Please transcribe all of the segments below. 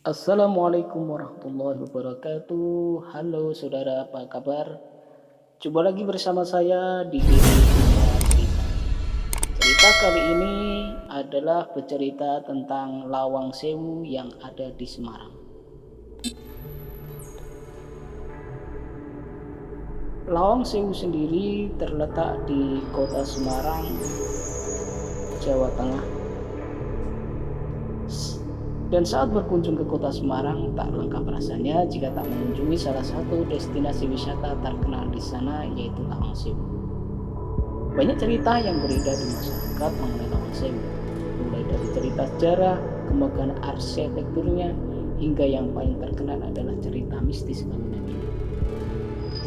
Assalamualaikum warahmatullahi wabarakatuh. Halo saudara, apa kabar? Coba lagi bersama saya di Dunia Cerita. Cerita kali ini adalah bercerita tentang Lawang Sewu yang ada di Semarang. Lawang Sewu sendiri terletak di kota Semarang, Jawa Tengah. Dan saat berkunjung ke kota Semarang, tak lengkap rasanya jika tak mengunjungi salah satu destinasi wisata terkenal di sana, yaitu Lawang Sewu. Banyak cerita yang beredar di masyarakat mengenai Lawang Sewu, mulai dari cerita sejarah, kemegahan arsitekturnya, hingga yang paling terkenal adalah cerita mistis bangunan ini.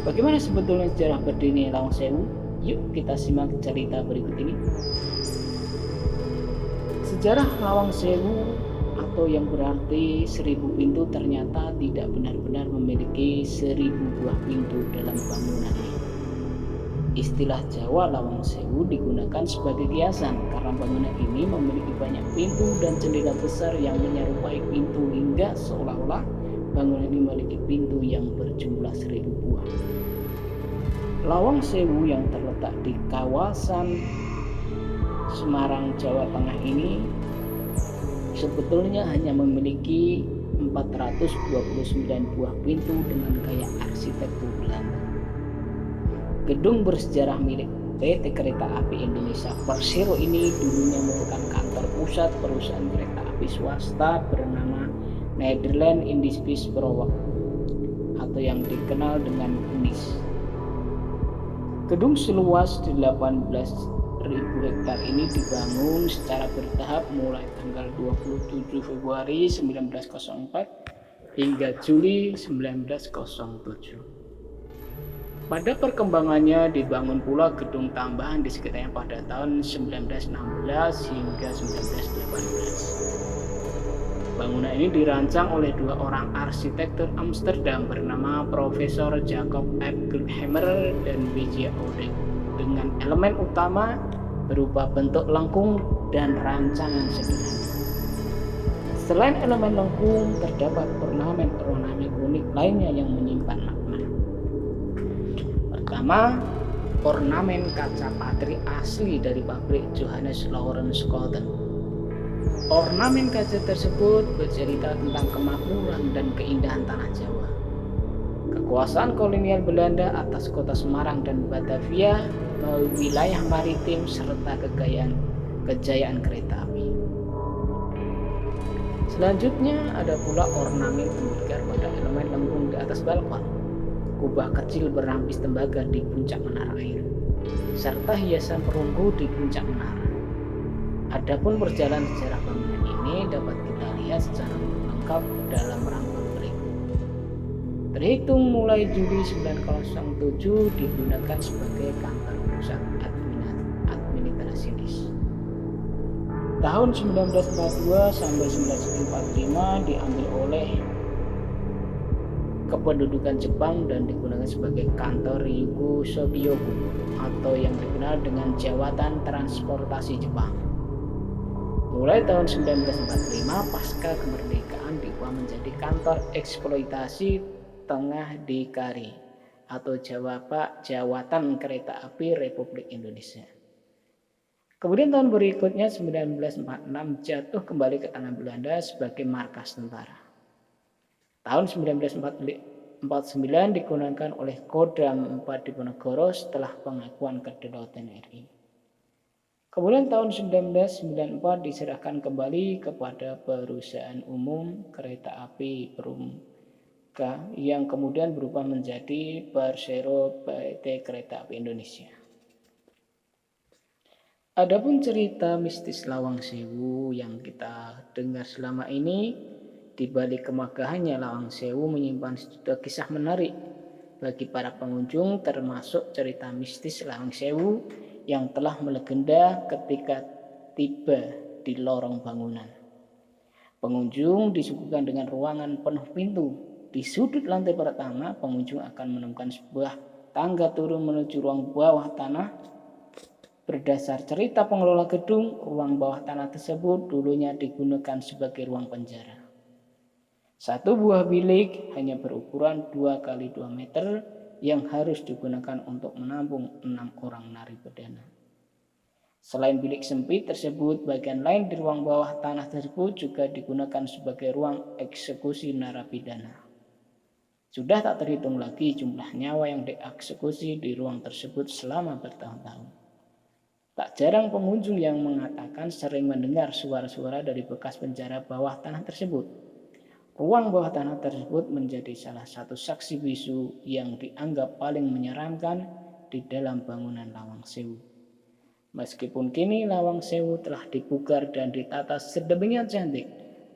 Bagaimana sebetulnya sejarah berdirinya Lawang Sewu? Yuk kita simak cerita berikut ini. Sejarah Lawang Sewu atau yang berarti 1000 pintu ternyata tidak benar-benar memiliki 1000 buah pintu dalam bangunannya. Istilah Jawa Lawang Sewu digunakan sebagai kiasan karena bangunan ini memiliki banyak pintu dan jendela besar yang menyerupai pintu hingga seolah-olah bangunan ini memiliki pintu yang berjumlah 1000 buah. Lawang Sewu yang terletak di kawasan Semarang, Jawa Tengah ini sebetulnya hanya memiliki 429 buah pintu dengan gaya arsitektur Belanda. Gedung bersejarah milik PT Kereta Api Indonesia Persero ini dulunya merupakan kantor pusat perusahaan kereta api swasta bernama Nederland Indische Spoorweg atau yang dikenal dengan NIS. Gedung seluas 18.000 hektar ini dibangun secara bertahap mulai tanggal 27 Februari 1904 hingga Juli 1907. Pada perkembangannya dibangun pula gedung tambahan di sekitarnya pada tahun 1916 hingga 1918. Bangunan ini dirancang oleh dua orang arsitektur Amsterdam bernama Profesor Jacob Appelhammer dan W.J. Oudek dengan elemen utama berupa bentuk lengkung dan rancangan sederhana. Selain elemen lengkung, terdapat ornamen-ornamen unik lainnya yang menyimpan makna. Pertama, ornamen kaca patri asli dari pabrik Johannes Laurens Schouten. Ornamen kaca tersebut bercerita tentang kemakmuran dan keindahan tanah Jawa. Kekuasaan kolonial Belanda atas kota Semarang dan Batavia, wilayah maritim, serta kejayaan kereta api. Selanjutnya ada pula ornamen tembikar pada elemen lengkung di atas balkon, kubah kecil berampis tembaga di puncak menara air, serta hiasan perunggu di puncak menara. Adapun perjalanan sejarah bangunan ini dapat kita lihat secara lengkap dalam rangkum berikut. Terhitung mulai Juli 1907 digunakan sebagai kantor pusat administrasi NIS. Tahun 1942 sampai 1945 diambil oleh kependudukan Jepang dan digunakan sebagai kantor Yugo Sobioku atau yang dikenal dengan Jawatan Transportasi Jepang. Mulai tahun 1945 pasca kemerdekaan diubah menjadi kantor eksploitasi Tengah Dikari atau Jawatan Kereta Api Republik Indonesia. Kemudian tahun berikutnya 1946 jatuh kembali ke tangan Belanda sebagai markas tentara. Tahun 1949 digunakan oleh Kodam 4 Diponegoro setelah pengakuan kedaulatan RI. Kemudian tahun 1994 diserahkan kembali kepada Perusahaan Umum Kereta Api Perumka yang kemudian berubah menjadi Persero PT Kereta Api Indonesia. Adapun cerita mistis Lawang Sewu yang kita dengar selama ini, di balik kemegahannya Lawang Sewu menyimpan sejuta kisah menarik bagi para pengunjung, termasuk cerita mistis Lawang Sewu yang telah melegenda ketika tiba di lorong bangunan. Pengunjung disuguhkan dengan ruangan penuh pintu. Di sudut lantai pertama, pengunjung akan menemukan sebuah tangga turun menuju ruang bawah tanah. Berdasar cerita pengelola gedung, ruang bawah tanah tersebut dulunya digunakan sebagai ruang penjara. Satu buah bilik hanya berukuran 2 kali 2 meter yang harus digunakan untuk menampung 6 orang narapidana. Selain bilik sempit tersebut, bagian lain di ruang bawah tanah tersebut juga digunakan sebagai ruang eksekusi narapidana. Sudah tak terhitung lagi jumlah nyawa yang dieksekusi di ruang tersebut selama bertahun-tahun. Tak jarang pengunjung yang mengatakan sering mendengar suara-suara dari bekas penjara bawah tanah tersebut. Ruang bawah tanah tersebut menjadi salah satu saksi bisu yang dianggap paling menyeramkan di dalam bangunan Lawang Sewu. Meskipun kini Lawang Sewu telah dipugar dan ditata sedemikian cantik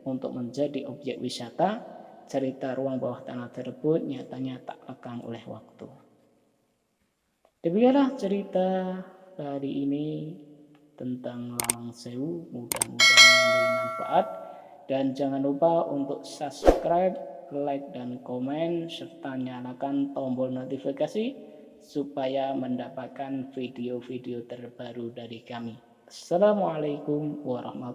untuk menjadi objek wisata, cerita ruang bawah tanah tersebut nyatanya tak lekang oleh waktu. Demikianlah cerita hari ini tentang Lawang Sewu. Mudah-mudahan memberi manfaat. Dan jangan lupa untuk subscribe, like, dan komen, serta nyalakan tombol notifikasi supaya mendapatkan video-video terbaru dari kami. Assalamualaikum warahmatullahi wabarakatuh.